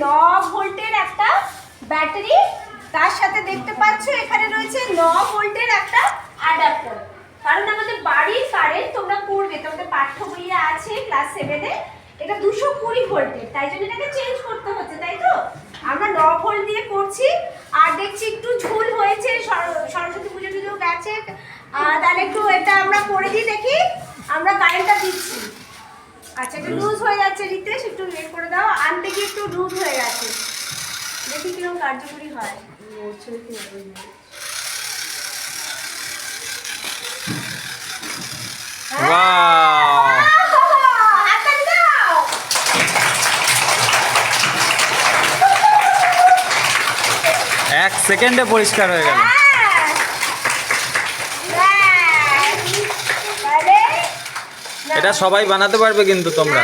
9 ভোল্টের একটা ব্যাটারি, তার সাথে দেখতে পাচ্ছ এখানে রয়েছে 9 ভোল্টের একটা অ্যাডাপ্টার। কারণ আমাদের বাড়ির কারেন্ট তোমরা পড়বে, তোমাদের পাঠ্য বইয়ে আছে ক্লাস 7 এ, এটা 220 ভোল্টের, তাই জন্য এটাকে চেঞ্জ করতে হচ্ছে, তাই তো? আমরা 9 ভোল্ট দিয়ে করছি। আর দেখছি একটু ঝুল হয়েছে, সরস্বতী পুজো টুজো গেছে, তাহলে একটু এটা আমরা করে দিই, দেখি আমরা কারেন্টটা দিচ্ছি। আচ্ছা, একটু লুজ হয়ে যাচ্ছে রিতেশ, একটু বের করে দাও, আনতে গিয়ে একটু লুজ হয়ে গেছে, দেখি কিরকম কার্যকরী হয়। ওয়াও, 1 সেকেন্ডে পরিষ্কার হয়ে গেল। এটা সবাই বানাতে পারবে কিন্তু তোমরা।